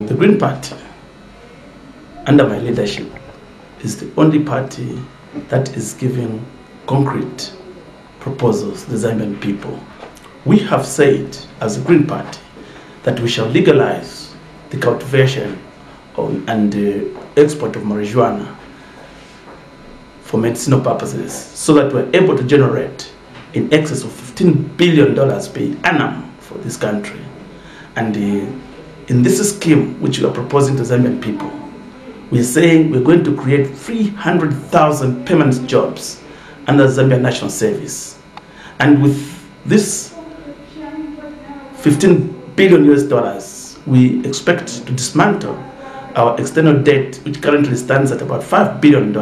The Green Party, under my leadership, is the only party that is giving concrete proposals to the Zambian people. We have said, as a Green Party, that we shall legalize the cultivation and the export of marijuana for medicinal purposes, so that we're able to generate in excess of $15 billion per annum for this country. And in this scheme which we are proposing to Zambian people, we're saying we're going to create 300,000 permanent jobs under Zambia National Service. And with this $15 billion we expect to dismantle our external debt, which currently stands at about $5 billion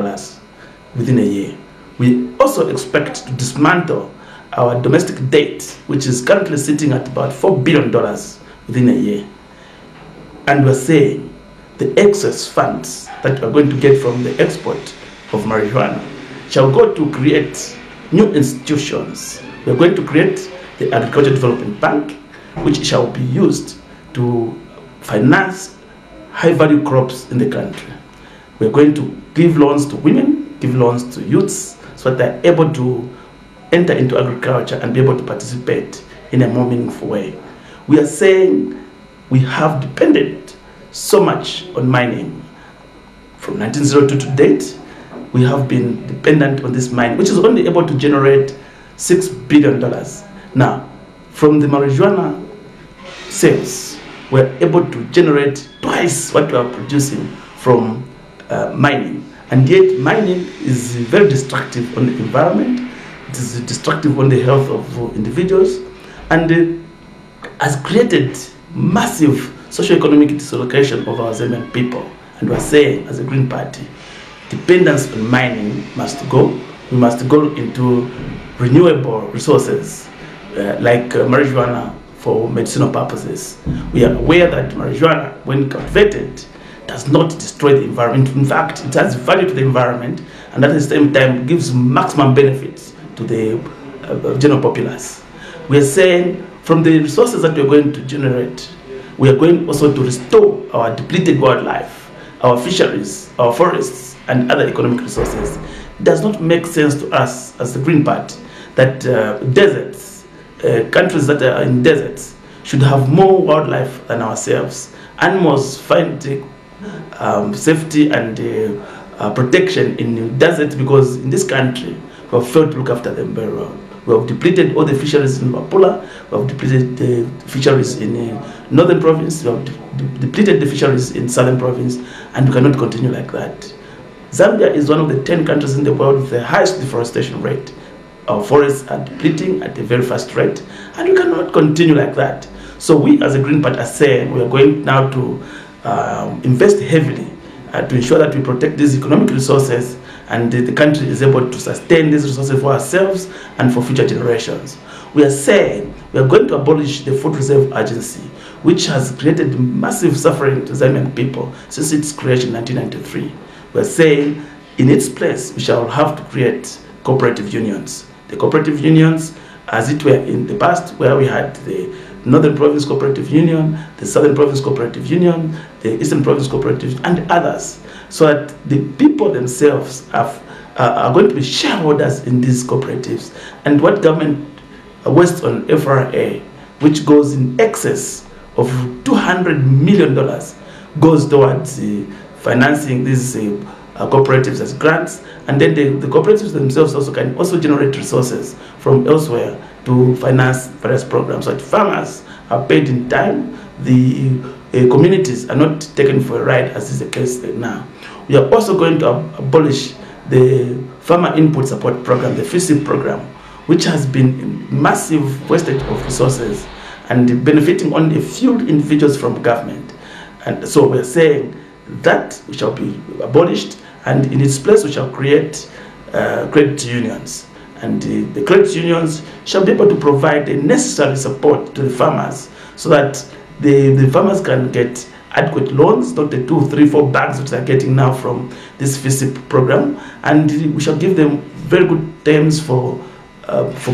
within a year. We also expect to dismantle our domestic debt, which is currently sitting at about $4 billion within a year. And we're saying the excess funds that we're going to get from the export of marijuana shall go to create new institutions. We're going to create the Agriculture Development Bank, which shall be used to finance high-value crops in the country. We're going to give loans to women, give loans to youths, so that they're able to enter into agriculture and be able to participate in a more meaningful way. We are saying we have depended so much on mining. From 1902 to date, we have been dependent on this mine, which is only able to generate $6 billion. Now, from the marijuana sales, we're able to generate twice what we are producing from mining. And yet, mining is very destructive on the environment. It is destructive on the health of individuals, and has created massive socio-economic dislocation of our Zambian people. And we're saying, as a Green Party, dependence on mining must go. We must go into renewable resources like marijuana for medicinal purposes. We are aware that marijuana, when cultivated, does not destroy the environment. In fact, it has value to the environment, and at the same time gives maximum benefits to the general populace. We are saying, from the resources that we're going to generate, we are going also to restore our depleted wildlife, our fisheries, our forests, and other economic resources. It does not make sense to us as the Green Party that deserts, countries that are in deserts, should have more wildlife than ourselves. Animals find safety and protection in deserts because in this country we have failed to look after them very well. We have depleted all the fisheries in Wapula, we have depleted the fisheries in northern province, we have depleted the fisheries in southern province, and we cannot continue like that. Zambia is one of the 10 countries in the world with the highest deforestation rate. Our forests are depleting at a very fast rate, and we cannot continue like that. So we as a Green Party are saying we are going now to invest heavily to ensure that we protect these economic resources, and the country is able to sustain these resources for ourselves and for future generations. We are saying we are going to abolish the Food Reserve Agency, which has created massive suffering to Zambian people since its creation in 1993. We are saying in its place we shall have to create cooperative unions. The cooperative unions, as it were in the past, where we had the Northern Province Cooperative Union, the Southern Province Cooperative Union, the Eastern Province Cooperative, and others, so that the people themselves are going to be shareholders in these cooperatives. And what government wastes on FRA, which goes in excess of $200 million, goes towards financing these cooperatives as grants, and then the cooperatives themselves also can generate resources from elsewhere to finance various programs. So that farmers are paid in time, the communities are not taken for a ride, as is the case now. We are also going to abolish the Farmer Input Support Program, the FISIP program, which has been massive wastage of resources and benefiting only a few individuals from government. And so we are saying that we shall be abolished, and in its place we shall create credit unions. And the credit unions shall be able to provide the necessary support to the farmers so that the farmers can get adequate loans, not the 2, 3, 4 bags which they are getting now from this FISIP program, and we shall give them very good terms for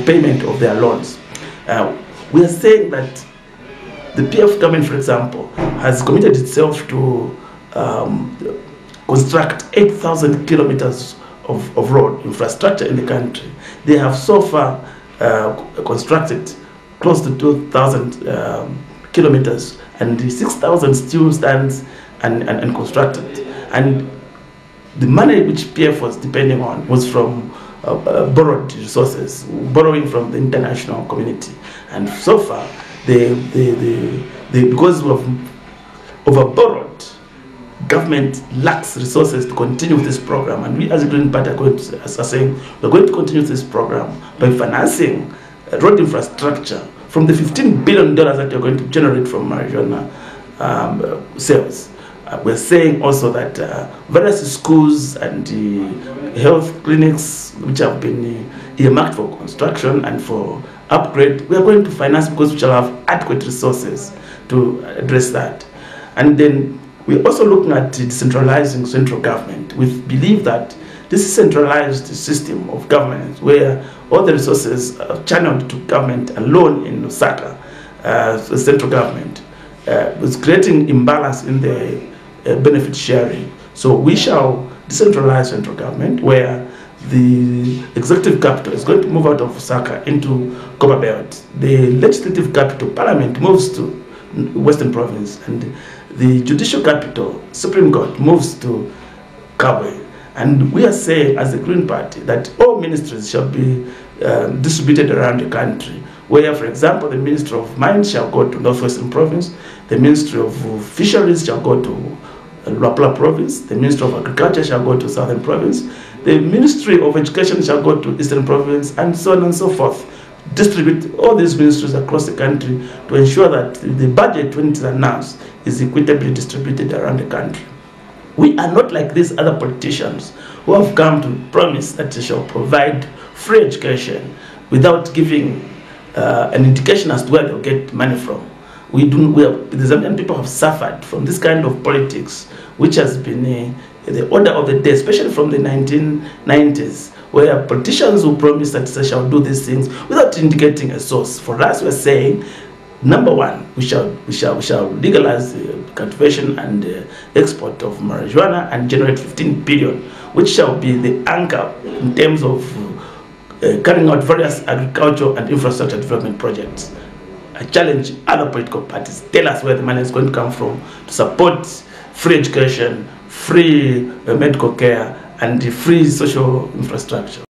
payment of their loans. We are saying that The PF government, for example, has committed itself to construct 8,000 kilometers of road infrastructure in the country. They have so far constructed close to 2,000 kilometers, and 6,000 still stands and constructed. And the money which PF was depending on was from borrowed resources, borrowing from the international community. And so far, because of over-borrowed, government lacks resources to continue with this program. And we as a Green Party are saying we're going to continue this program by financing road infrastructure from the $15 billion that you're going to generate from marijuana sales. We're saying also that various schools and health clinics which have been earmarked for construction and for upgrade, we are going to finance because we shall have adequate resources to address that. And then we're also looking at decentralizing central government. We believe that this centralized system of government, where all the resources are channeled to government alone in Lusaka, the central government, is creating imbalance in the benefit sharing. So we shall decentralize central government, where the executive capital is going to move out of Lusaka into Copperbelt. The legislative capital, Parliament, moves to Western Province, and the judicial capital, Supreme Court, moves to Kabwe. And we are saying, as a Green Party, that all ministries shall be distributed around the country, where, for example, the Ministry of Mines shall go to Northwestern Province, the Ministry of Fisheries shall go to Luapula Province, the Ministry of Agriculture shall go to Southern Province, the Ministry of Education shall go to Eastern Province, and so on and so forth. Distribute all these ministries across the country to ensure that the budget, when it is announced, is equitably distributed around the country. We are not like these other politicians who have come to promise that they shall provide free education without giving an indication as to where they'll get money from. The Zambian people have suffered from this kind of politics, which has been the order of the day, especially from the 1990s, where politicians will promise that they shall do these things without indicating a source. For us, we're saying, number one, we shall legalize the cultivation and export of marijuana and generate 15 billion, which shall be the anchor in terms of carrying out various agricultural and infrastructure development projects. I challenge other political parties, tell us where the money is going to come from to support free education, free medical care, and free social infrastructure.